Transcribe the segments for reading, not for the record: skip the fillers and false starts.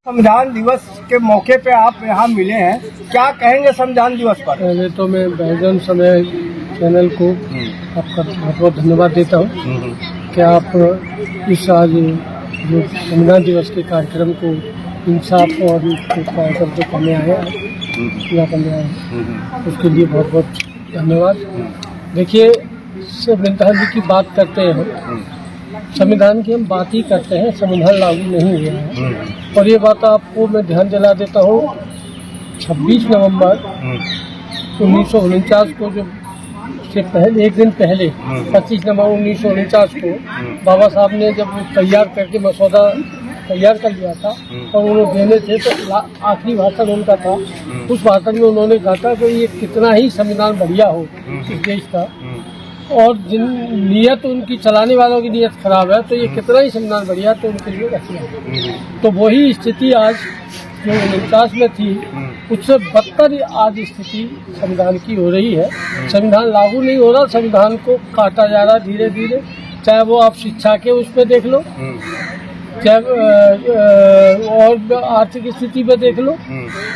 संविधान दिवस के मौके पे आप यहाँ मिले हैं, क्या कहेंगे संविधान दिवस पर? पहले तो मैं बहुजन समय चैनल को आपका बहुत बहुत धन्यवाद देता हूँ कि आप इस आज जो संविधान दिवस के कार्यक्रम को इंसाफ और कार्यक्रम को करने आए पूरा करने आए, उसके लिए बहुत बहुत धन्यवाद। देखिए, संविधान जी की बात करते हैं, संविधान की हम बात ही करते हैं, संविधान लागू नहीं हुआ है। और ये बात आपको मैं ध्यान दिला देता हूँ, 26 नवंबर 1949 को जो से पहले एक दिन पहले 25 नवंबर 1949 को बाबा साहब ने जब तैयार करके मसौदा तैयार कर लिया था और उन्होंने देने थे, तो आखिरी भाषण उनका था। उस भाषण में उन्होंने कहा था कि ये कितना ही संविधान बढ़िया हो इस देश का, और जिन नियत उनकी चलाने वालों की नियत खराब है, तो ये कितना ही संविधान बढ़िया तो उनके लिए रखना है। तो वही स्थिति आज जो 49 में थी, उससे बदतर आज स्थिति संविधान की हो रही है। संविधान लागू नहीं हो रहा, संविधान को काटा जा रहा धीरे धीरे। चाहे वो आप शिक्षा के उस पर देख लो, चाहे और आर्थिक स्थिति पे देख लो,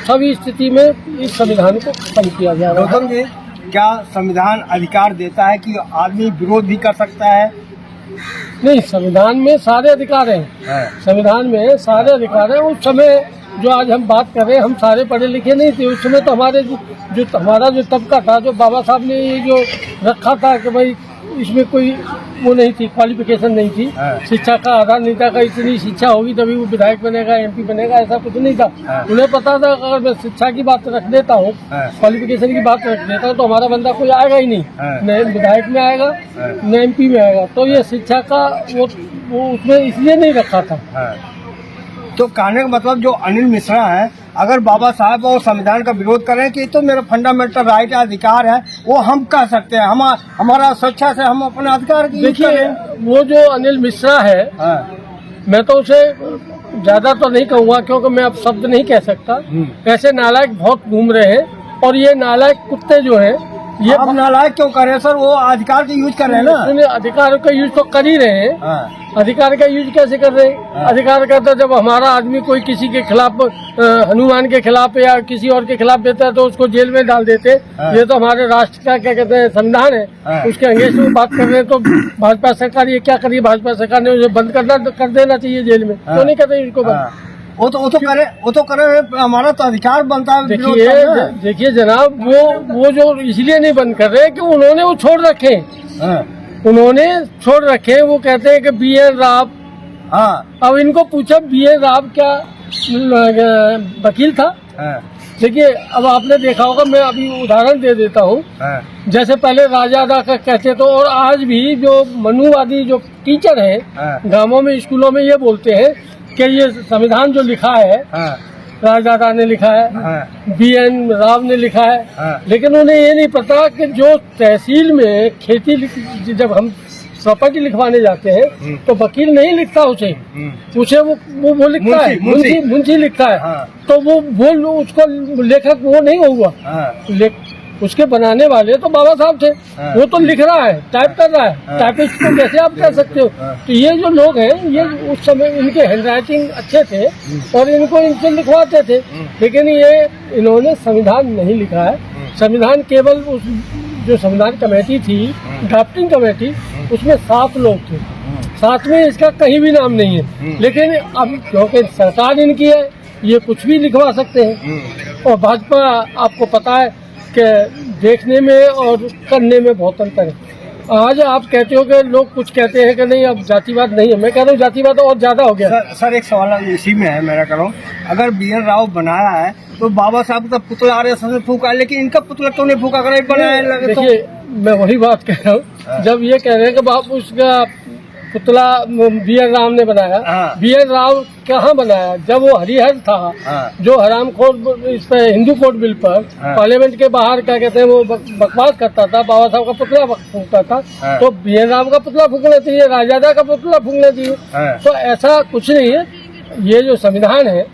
सभी स्थिति में इस संविधान को खत्म किया जा रहा है। क्या संविधान अधिकार देता है कि आदमी विरोध भी कर सकता है? नहीं, संविधान में सारे अधिकार हैं। संविधान में सारे अधिकार हैं। उस समय जो आज हम बात कर रहे हैं, हम सारे पढ़े लिखे नहीं थे। उस समय तो हमारा जो तबका था, जो बाबा साहब ने ये जो रखा था कि भाई इसमें कोई वो नहीं थी, क्वालिफिकेशन नहीं थी, शिक्षा का आधार नहीं था, इतनी शिक्षा होगी तभी वो विधायक बनेगा, MP बनेगा, ऐसा कुछ नहीं था। उन्हें पता था अगर मैं शिक्षा की बात रख देता हूँ, क्वालिफिकेशन की बात रख देता हूँ, तो हमारा बंदा कोई आएगा ही नहीं, न विधायक में आएगा न MP में आएगा। तो ये शिक्षा का वो उसमें इसलिए नहीं रखा था। तो कहने का मतलब जो अनिल मिश्रा है, अगर बाबा साहब और संविधान का विरोध करें कि तो मेरा फंडामेंटल राइट अधिकार है, वो हम कह सकते हैं, हमारा स्वेच्छा से हम अपने अधिकार की। देखिए, वो जो अनिल मिश्रा है, मैं तो उसे ज्यादा तो नहीं कहूँगा क्योंकि मैं अब शब्द नहीं कह सकता। ऐसे नालायक बहुत घूम रहे हैं, और ये नालायक कुत्ते जो हैं, ये अब नालायक क्यों कर रहे हैं सर? वो अधिकार का यूज कर रहे हैं ना। अधिकार का यूज तो कर ही रहे हैं। अधिकार का यूज कैसे कर रहे हैं? अधिकार का तो जब हमारा आदमी कोई किसी के खिलाफ, हनुमान के खिलाफ या किसी और के खिलाफ देता है तो उसको जेल में डाल देते। ये तो हमारे राष्ट्र का क्या कहते हैं संविधान है, उसके अंगेंस्ट में बात कर रहे हैं। तो भाजपा सरकार ये क्या करिए, भाजपा सरकार ने उसे बंद कर देना चाहिए जेल में, क्यों नहीं कर रही इनको बंद? वो तो करे, हमारा तो अधिकार बनता है। देखिए जनाब, वो जो इसलिए नहीं बंद कर रहे कि उन्होंने वो छोड़ रखे, वो कहते हैं कि BN राव। अब इनको पूछा BN राव क्या वकील था? देखिए, अब आपने देखा होगा, मैं अभी उदाहरण दे देता हूँ। जैसे पहले राजादा का कहते तो, और आज भी जो मनुवादी जो टीचर हैं गांवों में, स्कूलों में, ये बोलते हैं कि ये संविधान जो लिखा है, राजदादा ने लिखा है, BN राव ने लिखा है, लेकिन उन्हें ये नहीं पता कि जो तहसील में खेती जब हम प्रॉपर्टी लिखवाने जाते हैं तो वकील नहीं लिखता उसे वो लिखता है, मुंशी लिखता है। तो वो उसको लेखक वो नहीं हुआ, उसके बनाने वाले तो बाबा साहब थे। वो तो लिख रहा है, टाइप कर रहा है, टाइपिस्ट को कैसे आप कह सकते हो? तो ये जो लोग हैं, ये उस समय इनके हैंडराइटिंग अच्छे थे और इनको इनसे लिखवाते थे, लेकिन ये इन्होंने संविधान नहीं लिखा है। संविधान केवल उस जो संविधान कमेटी थी, ड्राफ्टिंग कमेटी, उसमें 7 लोग थे, 7 में इसका कहीं भी नाम नहीं है। लेकिन अब क्योंकि सरकार इनकी है, ये कुछ भी लिखवा सकते हैं। और भाजपा आपको पता है कि देखने में और करने में बहुत अंतर है। आज आप कहते हो कि लोग कुछ कहते हैं कि नहीं अब जातिवाद नहीं है, मैं कह रहा हूँ जातिवाद और ज्यादा हो गया। सर एक सवाल इसी में है, मेरा कह रहा हूँ, अगर BN राव बनाया है तो बाबा साहब का पुतला RSS ने फूका है, लेकिन इनका पुतला क्यों नहीं फूका? अगर बनाया, देखिए मैं वही बात कह रहा हूँ, जब ये कह रहे हैं कि बाप उसका पुतला BN राव ने बनाया, BN राव कहाँ बनाया? जब वो हरिहर था, जो हरामखोर इस पे हिंदू कोड बिल पर पार्लियामेंट के बाहर क्या कहते हैं वो बकवास करता था, बाबा साहब का पुतला फूकता था, तो BN राव का पुतला फूकना चाहिए, राजादा का पुतला फूकना चाहिए। तो ऐसा कुछ नहीं है। ये जो संविधान है,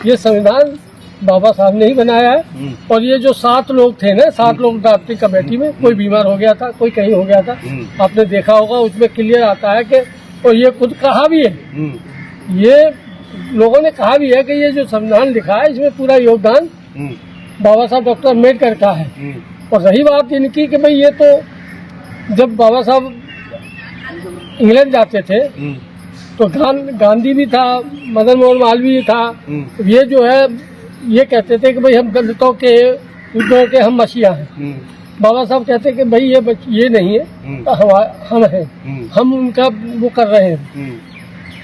ये संविधान बाबा साहब ने ही बनाया है। और ये जो 7 लोग थे ना, 7 लोग ड्राफ्टिंग कमेटी में, कोई बीमार हो गया था, कोई कहीं हो गया था, आपने देखा होगा, उसमें क्लियर आता है कि, और ये खुद कहा भी है, ये लोगों ने कहा भी है कि ये जो संविधान लिखा है इसमें पूरा योगदान बाबा साहब डॉक्टर अम्बेडकर का है। और रही बात इनकी कि भाई ये तो जब बाबा साहब इंग्लैंड जाते थे तो गांधी भी था, मदन मोहन मालवीय था, ये जो है ये कहते थे कि भाई हम दलितों के हम मसीहा हैं। बाबा साहब कहते कि भाई ये नहीं है तो हम हैं, हम उनका वो कर रहे हैं,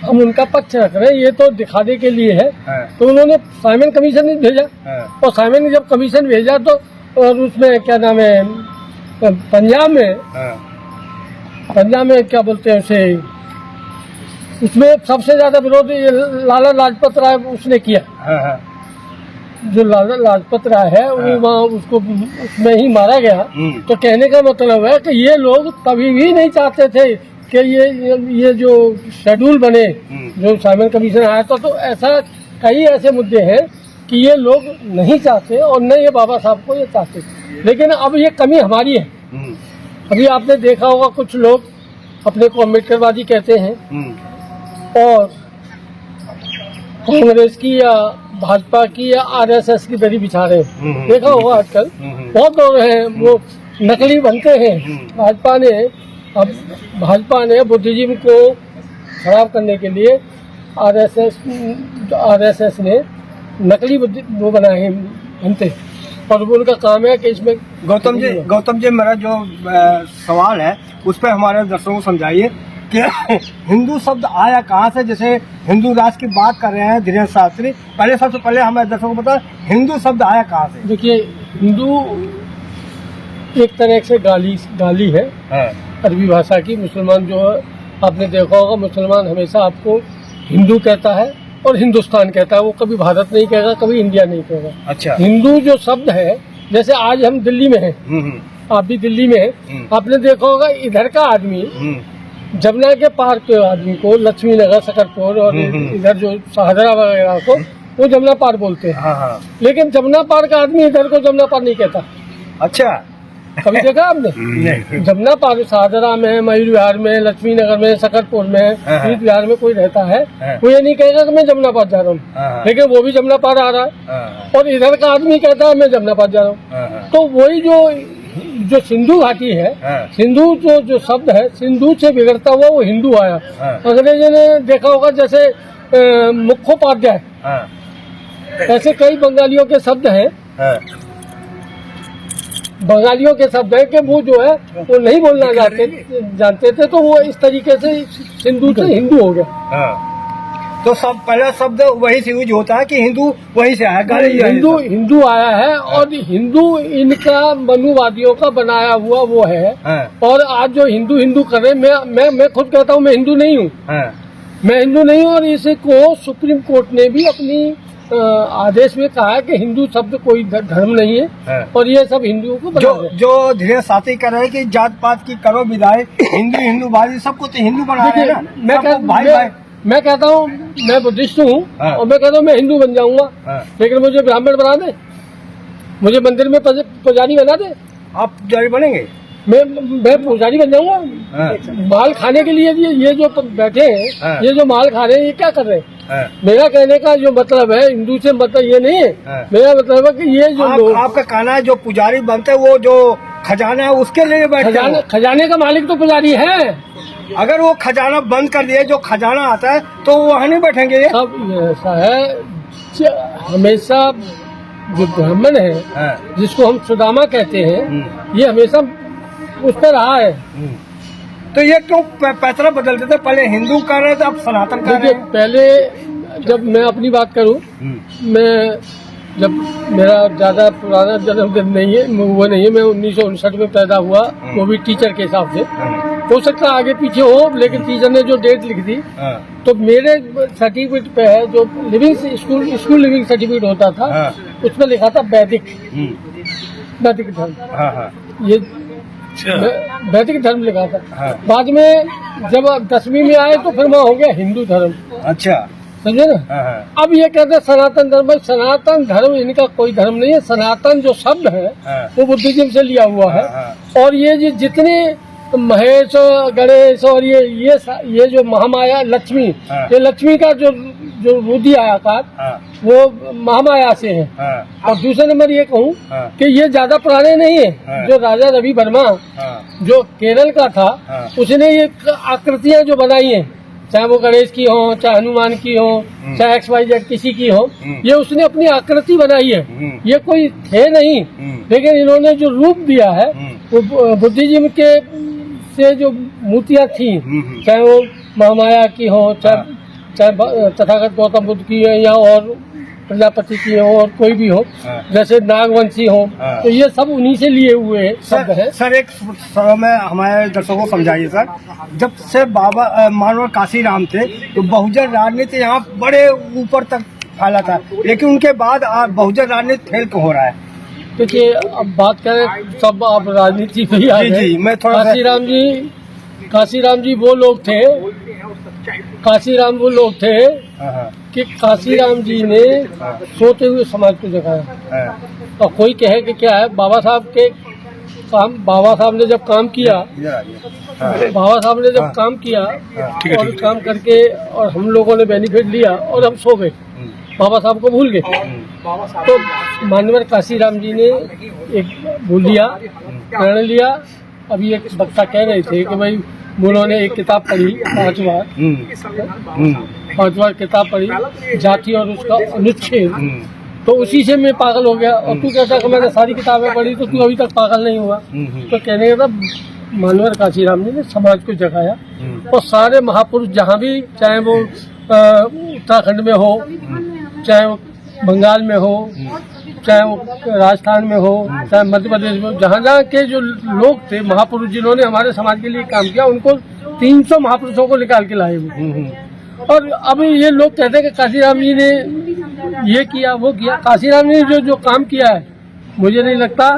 हम उनका पक्ष रख रहे हैं, ये तो दिखाने के लिए है। तो उन्होंने साइमन कमीशन ने भेजा और साइमन ने जब कमीशन भेजा तो और उसमें क्या नाम है पंजाब में क्या बोलते हैं उसे, उसमें सबसे ज्यादा विरोध लाला लाजपत राय उसने किया। जो लाला लाजपत राय है वो वहाँ उसको उसमें ही मारा गया। तो कहने का मतलब है कि ये लोग कभी भी नहीं चाहते थे कि ये जो शेड्यूल बने, जो साइमन कमीशन आया था। तो ऐसा कई ऐसे मुद्दे हैं कि ये लोग नहीं चाहते और न ये बाबा साहब को ये चाहते। लेकिन अब ये कमी हमारी है। अभी आपने देखा होगा कुछ लोग अपने को अम्बेडकरवादी कहते हैं और कांग्रेस की या भाजपा की या आरएसएस की दरी बिछा रहे हैं। देखा होगा आजकल बहुत लोग हैं वो नकली बनते हैं। भाजपा ने बुद्धिज्म को खराब करने के लिए आरएसएस ने नकली वो बनाए हैं बनते, और उनका काम है कि इसमें गौतम जी मेरा जो सवाल है उस पर हमारे दर्शकों को समझाइए कि हिंदू शब्द आया कहाँ से। जैसे हिंदू राष्ट्र की बात कर रहे हैं धीरेन्द्र शास्त्री, पहले सबसे पहले हमारे दर्शकों को बता हिंदू शब्द आया कहाँ से। देखिए हिंदू एक तरह से गाली है अरबी भाषा की। मुसलमान जो है आपने देखा होगा, मुसलमान हमेशा आपको हिंदू कहता है और हिंदुस्तान कहता है, वो कभी भारत नहीं कहेगा, कभी इंडिया नहीं कहेगा। अच्छा। हिंदू जो शब्द है, जैसे आज हम दिल्ली में हैं, आप भी दिल्ली में हैं, आपने देखा होगा इधर का आदमी जमुना के पार के आदमी को लक्ष्मी नगर, सकरपुर और इधर जो शाहजरा वगैरह को वो जमुना पार बोलते हैं। लेकिन जमुना पार का आदमी इधर को जमुना पार नहीं कहता। अच्छा, कभी देखा आपने? जमुना पार शाहजरा में, मयूर विहार में, लक्ष्मी नगर में, सकरपुर में, ईद विहार में कोई रहता है, वो ये नहीं कहेगा कि मैं जमुना पार जा रहा हूँ, लेकिन वो भी जमुना पार आ रहा है। और इधर का आदमी कहता है मैं जमुना पार जा रहा हूँ। तो वही जो सिंधु घाटी है, सिंधु जो शब्द है, सिंधु से बिगड़ता हुआ वो हिंदू आया। अंग्रेजों ने देखा होगा जैसे मुखोपाध्याय, ऐसे कई बंगालियों के शब्द हैं, बंगालियों के शब्द है कि वो जो है वो नहीं बोलना जानते थे, तो वो इस तरीके से सिंधु से हिंदू हो गया। तो सब पहला शब्द वही से यूज होता है कि हिंदू वहीं से आया, हिंदू आया है। और हिंदू इनका मनुवादियों का बनाया हुआ वो है। और आज जो हिंदू कर रहे हैं, मैं खुद कहता हूँ मैं हिंदू नहीं हूँ, मैं हिंदू नहीं हूँ। और इसको सुप्रीम कोर्ट ने भी अपनी आदेश में कहा है कि हिंदू शब्द कोई धर्म नहीं है और ये सब हिंदुओं को जो धीरे साथी कर रहे हैं कि जात पात की करो विदाई, हिंदू भाई सबको तो हिंदू बना रहे हैं ना। मैं कहता हूँ मैं बुद्धिस्ट हूँ और मैं कहता हूँ मैं हिंदू बन जाऊंगा, लेकिन मुझे ब्राह्मण बना दे, मुझे मंदिर में पुजारी बना दे। आप पुजारी बनेंगे? मैं पुजारी बन जाऊंगा। माल खाने के लिए ये जो बैठे हैं, ये जो माल खा रहे हैं, ये क्या कर रहे हैं? मेरा कहने का जो मतलब है, हिंदू से मतलब ये नहीं है। मेरा मतलब है कि ये जो आपका कहना है जो पुजारी बनते हैं वो जो खजाना है उसके लिए बैठते हैं। खजाने का मालिक तो पुजारी है। अगर वो खजाना बंद कर दिए, जो खजाना आता है, तो वो वहाँ नहीं बैठेंगे। अब ऐसा है, हमेशा जो ब्राह्मण है जिसको हम सुदामा कहते हैं, ये हमेशा उस पर रहा है। तो ये क्यों पैतरा बदलते थे? पहले हिंदू कर रहे थे, अब सनातन कर रहे हैं। पहले जब मैं अपनी बात करूं, मैं जब मेरा ज्यादा पुराना जन्मदिन नहीं है, वो नहीं है, मैं 1959 में पैदा हुआ, वो भी टीचर के हिसाब से। हो सकता है आगे पीछे हो, लेकिन टीचर ने जो डेट लिख दी, तो मेरे सर्टिफिकेट पे है जो स्कूल लिविंग सर्टिफिकेट होता था, उसमें लिखा था वैदिक धर्म। ये वैदिक धर्म लिखा था। बाद में जब 10वीं में आए तो फिर वहाँ हो गया हिंदू धर्म। अच्छा, समझे ना? अब ये कहते हैं सनातन धर्म। सनातन धर्म इनका कोई धर्म नहीं है। सनातन जो शब्द है वो बुद्धिज्म से लिया हुआ है। और ये जितने महेश, गणेश और ये जो महामाया लक्ष्मी, ये लक्ष्मी का जो जो वो दिया है आकार, वो महामाया से है। और दूसरा नंबर ये कहूँ कि ये ज्यादा पुराने नहीं है। जो राजा रवि वर्मा जो केरल का था, उसने ये आकृतियां जो बनाई हैं, चाहे वो गणेश की हो, चाहे हनुमान की हो, चाहे XYZ किसी की हो, ये उसने अपनी आकृति बनाई है। ये कोई थे नहीं, लेकिन इन्होंने जो रूप दिया है वो बुद्धिज्म के से जो मूर्तियां थी, चाहे वो महामाया की हो, चाहे तथागत गौतम बुद्ध की हो, या और प्रजापति की हो, और कोई भी हो, जैसे नागवंशी हो, तो ये सब उन्हीं से लिए हुए शब्द है। सर एक में हमारे दर्शकों को समझाइए सर, जब से बाबा मानवर काशीराम थे तो बहुजन राजनीति यहाँ बड़े ऊपर तक फैला था, लेकिन उनके बाद बहुजन राजनीति फेल क्यों हो रहा है? देखिए, अब बात करें सब आप राजनीति पे ही आ गए। जी, मैं थोड़ा काशीराम जी वो लोग थे, काशीराम वो लोग थे कि काशीराम जी ने सोते हुए समाज को जगाया। और कोई कहे कि क्या है, बाबा साहब के काम, बाबा साहब ने जब काम किया, बाबा साहब ने जब काम किया और काम करके और हम लोगों ने बेनिफिट लिया और हम सो गए, बाबा साहब को भूल गए। तो मानवर काशीराम जी ने एक भूल लिया, प्रण लिया। अभी एक वक्ता कह रहे थे कि भाई उन्होंने एक किताब पढ़ी 5 बार किताब पढ़ी, जाति और उसका अनुच्छेद, तो उसी से मैं पागल हो गया। और तू कहता कि मैंने सारी किताबें पढ़ी, तो तू अभी तक पागल नहीं हुआ। तो कहने का मानवर काशीराम जी ने समाज को जगाया, और सारे महापुरुष जहाँ भी, चाहे वो उत्तराखंड में हो, चाहे वो बंगाल में हो, चाहे वो राजस्थान में हो, चाहे मध्य प्रदेश में, जहाँ जहाँ के जो लोग थे महापुरुष जिन्होंने हमारे समाज के लिए काम किया, उनको 300 महापुरुषों को निकाल के लाए हुए। और अब ये लोग कहते हैं कि काशीराम जी ने ये किया वो किया। काशीराम जी ने जो काम किया है, मुझे नहीं लगता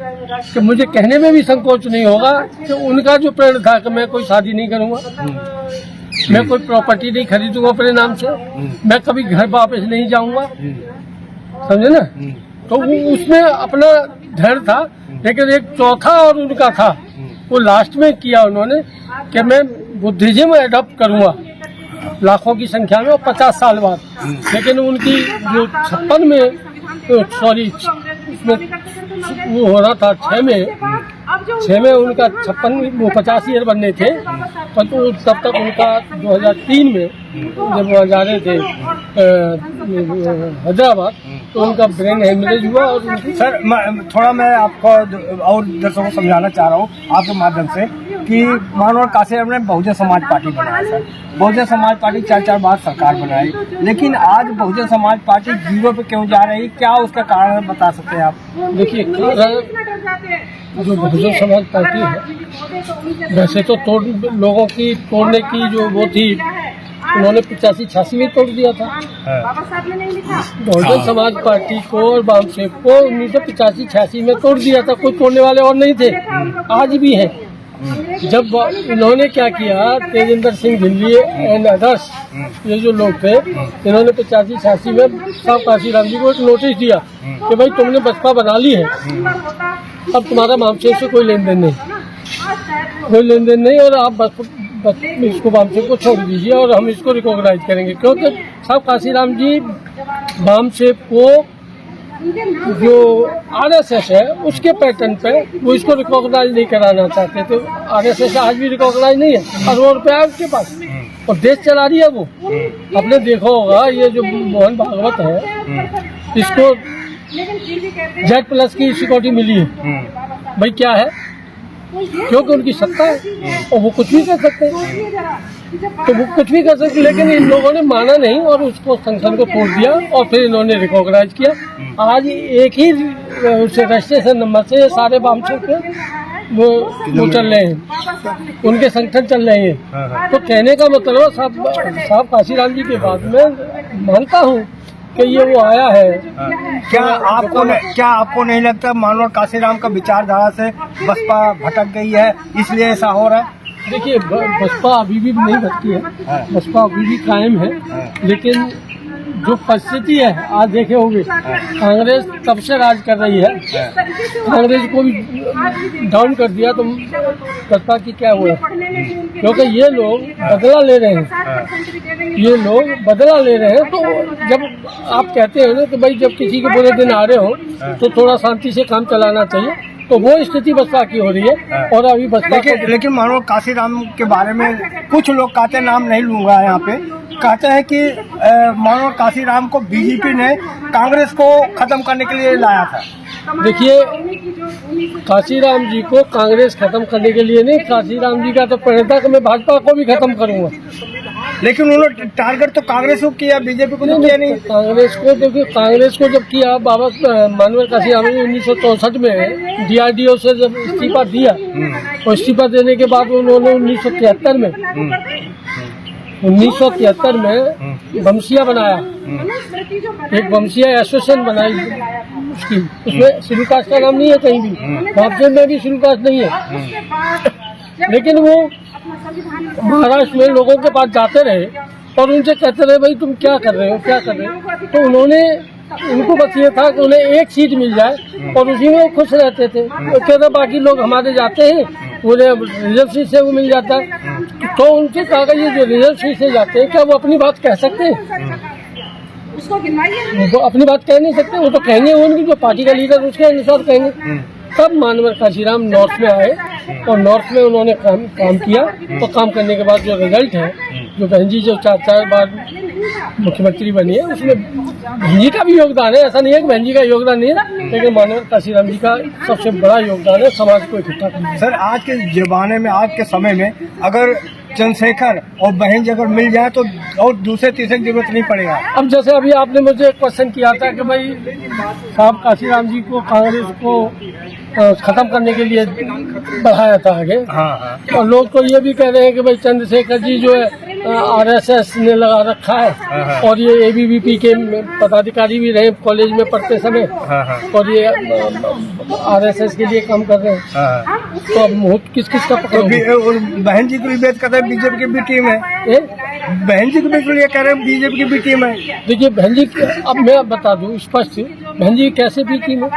कि, मुझे कहने में भी संकोच नहीं होगा कि उनका जो प्रण था कि मैं कोई शादी नहीं करूँगा, मैं कोई प्रॉपर्टी नहीं खरीदूंगा अपने नाम से, मैं कभी घर वापस नहीं जाऊंगा, समझे ना। तो उसमें अपना धैर्य था, लेकिन एक चौथा और उनका था, वो लास्ट में किया उन्होंने कि मैं बुद्धिज्म एडॉप्ट करूंगा लाखों की संख्या में, और 50 साल बाद। लेकिन उनकी जो 56 में, सॉरी उसमें वो हो रहा था 6 में उनका 56 वो 50 ईयर बनने थे, परंतु तब तक उनका 2003 में जब वो जा रहे थे हैदराबाद, तो उनका ब्रेन हेमरेज हुआ। और सर थोड़ा मैं आपको और दर्शकों को समझाना चाह रहा हूँ आपके माध्यम से कि मानवर काशीराम ने बहुजन समाज पार्टी बनाया। सर बहुजन समाज पार्टी 4 बार सरकार बनाई, लेकिन आज बहुजन समाज पार्टी 0 पे क्यों जा रही, क्या उसका कारण बता सकते हैं आप? देखिए, जो बहुजन समाज पार्टी है, वैसे तो लोगों की तोड़ने की जो वो थी, उन्होंने 85-86 में तोड़ दिया था। बहुजन समाज पार्टी को और वामसेप को 1985-86 में तोड़ दिया था, कोई तोड़ने वाले और नहीं थे, आज भी है। जब इन्होंने क्या किया, तेजेंद्र सिंह धिल्ली एंड अदर्स, ये जो लोग थे, इन्होंने 85-86 में साहब काशीराम जी को एक नोटिस दिया कि भाई तुमने बसपा बना ली है, अब तुम्हारा वामसेप से कोई लेन देन नहीं, कोई लेन देन नहीं, और आप इसको वामसेप को छोड़ दीजिए और हम इसको रिकॉग्नाइज करेंगे। क्योंकि साहब काशीराम जी वामसेप को जो RSS है उसके पैटर्न पे वो इसको रिकॉग्नाइज नहीं कराना चाहते थे। RSS आज भी रिकॉग्नाइज नहीं है, अरबों रुपया है उसके पास और देश चला रही है वो। आपने देखा होगा ये जो मोहन भागवत है, इसको Z+ की सिक्योरिटी मिली है। भाई क्या है, क्योंकि उनकी सत्ता है और वो कुछ भी कर सकते हैं, तो वो कुछ भी कर सकते, लेकिन इन लोगों ने माना नहीं और उसको संगठन को तोड़ दिया और फिर इन्होंने रिकॉग्नाइज किया। आज एक ही रजिस्ट्रेशन नंबर से सारे वामसेप के वो चल रहे हैं, उनके संगठन चल रहे हैं। तो कहने का मतलब साहब काशीराम जी के बाद में मानता हूँ कि ये वो आया है। क्या आपको नहीं लगता मानवर काशीराम का विचारधारा से बसपा भटक गई है, इसलिए ऐसा हो रहा है? देखिए, बसपा अभी भी नहीं भटकी है, बसपा अभी भी कायम है, लेकिन जो परिस्थिति है आज देखे होंगे, कांग्रेस तब से राज कर रही है, कांग्रेस को भी डाउन कर दिया तो बसपा की क्या हुआ? क्योंकि ये लोग बदला ले रहे हैं, ये लोग बदला ले रहे हैं। तो जब आप कहते हैं ना कि भाई जब किसी के बुरे दिन आ रहे हो तो थोड़ा शांति से काम चलाना चाहिए, तो वो स्थिति बसपा की हो रही है। और अभी बसपा लेकिन मानो काशीराम के बारे में कुछ लोग कहते हैं, नाम नहीं लूंगा यहाँ पे, कहते हैं कि मानो काशीराम को बीजेपी ने कांग्रेस को खत्म करने के लिए लाया था। देखिए, काशीराम जी को कांग्रेस खत्म करने के लिए नहीं, काशीराम जी का तो प्रण था कि मैं भाजपा को भी खत्म करूंगा। लेकिन उन्होंने टारगेट तो कांग्रेस को किया, बीजेपी को किया नहीं। कांग्रेस को, क्योंकि कांग्रेस को जब किया बाबा मानवेल काशीराम ने 1964 में DRDO से जब इस्तीफा दिया, और इस्तीफा देने के बाद उन्होंने 1973 में वंशिया बनाया, एक वंशिया एसोसिएशन बनाई उसकी, उसमें शेड्यूल कास्ट का नाम नहीं है कहीं भी, भाजपा में भी शेड्यूल कास्ट नहीं है। लेकिन वो महाराष्ट्र में लोगों के पास जाते रहे और उनसे कहते रहे भाई तुम क्या कर रहे हो, क्या कर रहे हो। तो उन्होंने, उनको बस ये था कि उन्हें एक सीट मिल जाए और उसी में वो खुश रहते थे। तो कहते बाकी लोग हमारे जाते हैं, उन्हें रिजर्व सीट से वो मिल जाता है। तो उनसे कहा कि ये जो रिजर्व सीट से जाते हैं क्या वो अपनी बात कह सकते हैं? वो अपनी बात कह नहीं सकते, वो तो कहेंगे उनकी जो पार्टी का लीडर उसके अनुसार कहेंगे। तब मानवेल काशीराम नॉर्थ में आए और नॉर्थ में उन्होंने काम किया। तो काम करने के बाद जो रिजल्ट है, जो बहन जी जो 4 बार मुख्यमंत्री बनी है, उसमें बहन जी का भी योगदान है। ऐसा नहीं है कि बहन जी का योगदान नहीं है, लेकिन मानवेल काशीराम जी का सबसे बड़ा योगदान है समाज को इकट्ठा करने। सर, आज के जमाने में, आज के समय में अगर चंद्रशेखर और बहन जी अगर मिल जाए तो और दूसरे तीसरे की जरूरत नहीं पड़ेगा। अब जैसे अभी आपने मुझे एक क्वेश्चन किया था कि भाई साहब काशीराम जी को कांग्रेस को खत्म करने के लिए बढ़ाया था आगे। हाँ। और लोग तो ये भी कह रहे हैं कि भाई चंद्रशेखर जी जो है RSS ने लगा रखा है, और ये ABVP के पदाधिकारी भी रहे कॉलेज में पढ़ते समय, और ये RSS के लिए काम कर रहे हैं। तो अब किस किस का पकड़ोगे? बहन जी को भी बेच कर बीजेपी की भी टीम है, बहन जी को भी ये कह रहे हैं बीजेपी की भी टीम है। देखिए बहन जी, अब मैं बता दूं स्पष्ट, बहन जी कैसे भी टीम है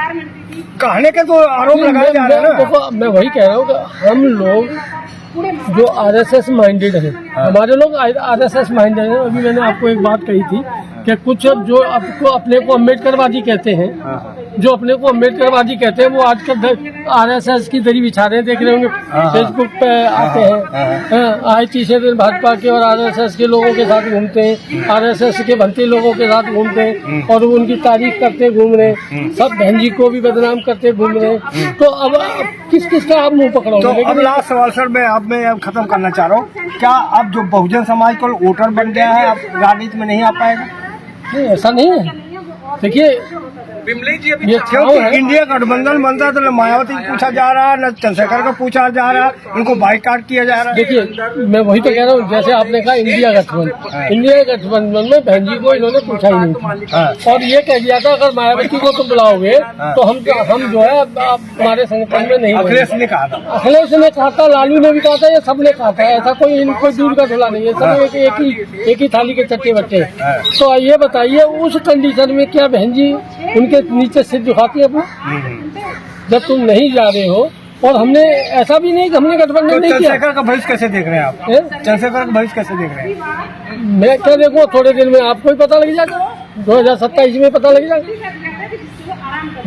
कहने के तो आरोप लगाए जा रहे हैं ना। मैं वही कह रहा हूँ कि हम लोग जो RSS माइंडेड है, हमारे लोग RSS माइंडेड है। अभी मैंने आपको एक बात कही थी कि कुछ जो आपको अपने को अम्बेडकरवादी कहते हैं, जो अपने को अम्बेडकरवादी कहते हैं, वो आजकल RSS की दरी बिछा रहे हैं। देख रहे होंगे फेसबुक पे आते हैं, आज तीसरे दिन भाजपा के और RSS के लोगों के साथ घूमते हैं, RSS के भंते लोगों के साथ घूमते हैं और उनकी तारीफ करते घूम रहे हैं, सब बहन जी को भी बदनाम करते घूम रहे हैं। तो अब किस किस का आप मुंह पकड़ोगे? तो अब लास्ट सवाल सर, मैं अब खत्म करना चाह रहा हूँ, क्या अब जो बहुजन समाज को वोटर बन गया है, अब राजनीति में नहीं आ पाएगा? नहीं, ऐसा नहीं है। देखिए, ये क्योंकि इंडिया गठबंधन बनता है तो न मायावती को पूछा जा रहा है, न चंद्रशेखर को पूछा जा रहा है, उनको बाइकाट किया जा रहा है। देखिए, मैं वही तो कह रहा हूँ, जैसे आपने कहा इंडिया गठबंधन, इंडिया गठबंधन में बहन जी को इन्होंने पूछा ही नहीं और ये कह दिया था अगर मायावती को तुम बुलाओगे तो हम जो है हमारे संगठन में नहीं। अखिलेश ने कहा था, अखिलेश ने कहा था, लालू ने भी कहा था, ये सबने कहा था। ऐसा कोई दूर का धुला नहीं है, सब एक ही थाली के चट्टे बट्टे। तो ये बताइए, उस कंडीशन में क्या बहन जी उनके नीचे सिर झुकाती है अपना? जब तुम नहीं जा रहे हो, और हमने ऐसा भी नहीं कि हमने गठबंधन नहीं किया। चंद्रशेखर का भविष्य कैसे देख रहे हैं आप? चंद्रशेखर का भविष्य कैसे देख रहे हैं? मैं क्या देखूँ, थोड़े दिन में आपको ही पता लग जाएगा, 2027 में पता लग जाएगा।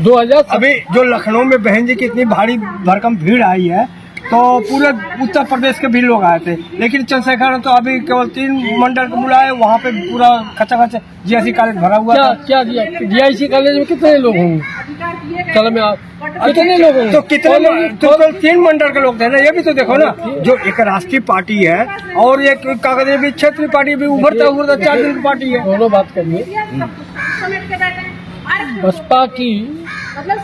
2000 अभी जो लखनऊ में बहन जी की इतनी भारी भरकम भीड़ आई है, तो पूरे उत्तर प्रदेश के भी लोग आए थे, लेकिन चंद्रशेखर ने तो अभी केवल 3 मंडल को बुलाए, वहाँ पे पूरा खचा GIC कॉलेज भरा हुआ था। क्या दिया? GIC कॉलेज में कितने लोग होंगे? चलो मैं आप कितने लोग होंगे? तो कितने, तो 3 मंडल के लोग थे ना, ये भी तो देखो ना, जो एक राष्ट्रीय पार्टी है और एक कागज भी क्षेत्रीय पार्टी भी उभरता 4 दिन की पार्टी है। दोनों बात करिए। बसपा की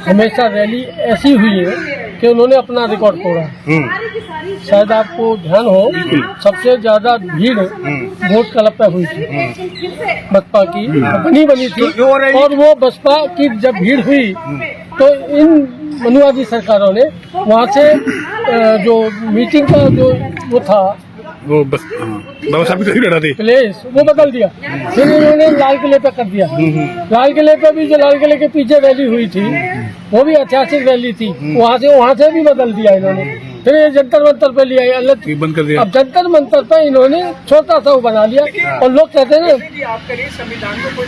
हमेशा रैली ऐसी हुई है कि उन्होंने अपना रिकॉर्ड तोड़ा। शायद आपको ध्यान हो, सबसे ज्यादा भीड़ वोट क्लब पे हुई थी, बसपा की बनी थी। और वो बसपा की जब भीड़ हुई तो इन मनुवादी सरकारों ने वहाँ से जो मीटिंग का जो वो था, वो बस बाबा साहब की तस्वीर हटा दी। प्लेस वो बदल दिया, फिर इन्होंने लाल किले पे कर दिया। लाल किले पे भी जो लाल किले के पीछे रैली हुई थी वो भी ऐतिहासिक रैली थी, वहाँ से भी बदल दिया इन्होंने। फिर ये जंतर मंतर पे लिया, अलग बंद कर दिया। अब जंतर मंतर पे इन्होंने छोटा सा वो बना लिया। और लोग कहते हैं ना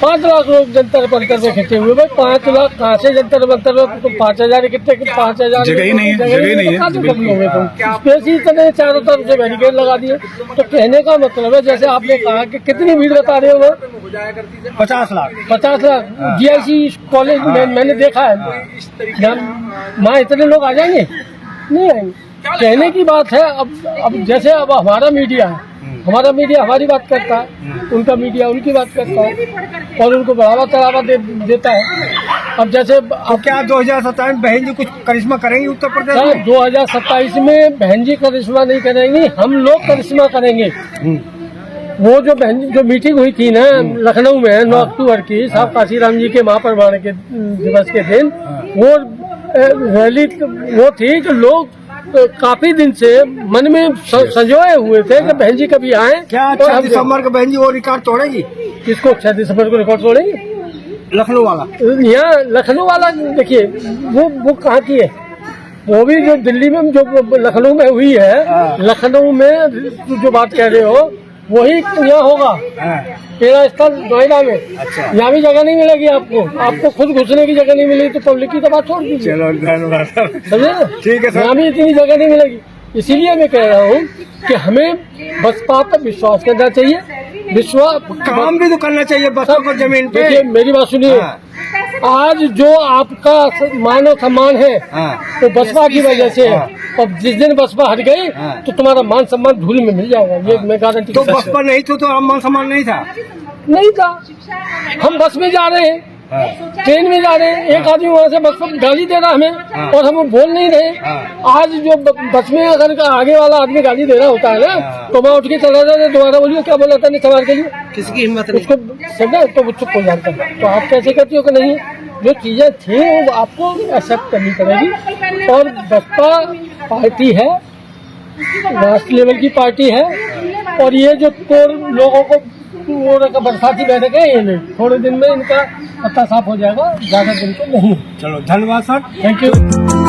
5 लाख लोग जंतर मंतर पे खिंचे हुए, भाई 5 लाख कहाँ से जंतर मंतर पे? तो 5,000 कितने 5,000 जगह ही नहीं है, जगह ही नहीं है। स्पेस ही इतने चारों तरफ से बैरिकेड लगा दिए। तो कहने का मतलब है, जैसे आपने कहा कि कितनी भीड़ बता रहे हो वो 50 लाख 50 लाख GIC कॉलेज में मैंने देखा है, वहाँ इतने लोग आ जाएंगे? नहीं आएंगे। कहने की बात है। अब जैसे अब हमारा मीडिया है, हमारा मीडिया हमारी बात करता है, उनका मीडिया उनकी बात करता है और उनको बढ़ावा चढ़ावा देता है। अब जैसे अब क्या 2027 में बहन जी कुछ करिश्मा करेंगी उत्तर प्रदेश में? 2027 में बहन जी करिश्मा नहीं करेंगी, हम लोग करिश्मा करेंगे। वो जो बहन जो मीटिंग हुई थी ना लखनऊ में 9 अक्टूबर की, साहब काशीराम जी के महापरिनिर्वाण के दिवस के दिन, वो रैली वो थी कि लोग काफी दिन से मन में संजोए हुए थे कि बहन जी कभी आए। क्या 6 दिसंबर को बहन जी वो रिकॉर्ड तोड़ेगी? किसको 6 दिसंबर को रिकॉर्ड तोड़ेगी? लखनऊ वाला। यहाँ लखनऊ वाला देखिए वो कहाँ की है? वो भी जो दिल्ली में जो लखनऊ में हुई है, लखनऊ में जो बात कह रहे हो वही यहाँ होगा। तेरा स्थल नोएडा में। अच्छा। यहाँ भी जगह नहीं मिलेगी आपको खुद घुसने की जगह नहीं मिलेगी तो पब्लिक की तो बात छोड़ दीजिए। चलो धन्यवाद। समझे ना? ठीक है। यहाँ भी इतनी जगह नहीं मिलेगी, इसीलिए मैं कह रहा हूँ कि हमें बसपा पर विश्वास करना चाहिए। काम भी तो करना चाहिए बसपा पर जमीन पे। देखिए मेरी बात सुनिए, आज जो आपका मान और सम्मान है तो बसपा की वजह से है, और जिस दिन बसपा हट गई तो तुम्हारा मान सम्मान धूल में मिल जाएगा, ये मैं गारंटी। तो बसपा नहीं तो मान सम्मान नहीं था। हम बस में जा रहे हैं, ट्रेन में जा रहे हैं, एक आदमी वहाँ से बस पर गाली दे रहा हमें और हम बोल नहीं रहे। आज जो बस में अगर आगे वाला आदमी गाली दे रहा होता है ना तो मैं उठ के चला जाता, दोबारा बोलिए क्या बोला था नहीं सवाल के लिए, किसकी हिम्मत उसको समझा तो वो चुप हो जाता है। तो आप कैसे करती हो कि नहीं, जो चीजें थी वो आपको एक्सेप्ट करनी पड़ेगी। और बसपा पार्टी है, राष्ट्र लेवल की पार्टी है, और ये जो लोगों को बरसाती बैठक है, ये नहीं थोड़े दिन में इनका पत्ता साफ हो जाएगा, ज्यादा दिन तो नहीं। चलो धन्यवाद सर, थैंक यू।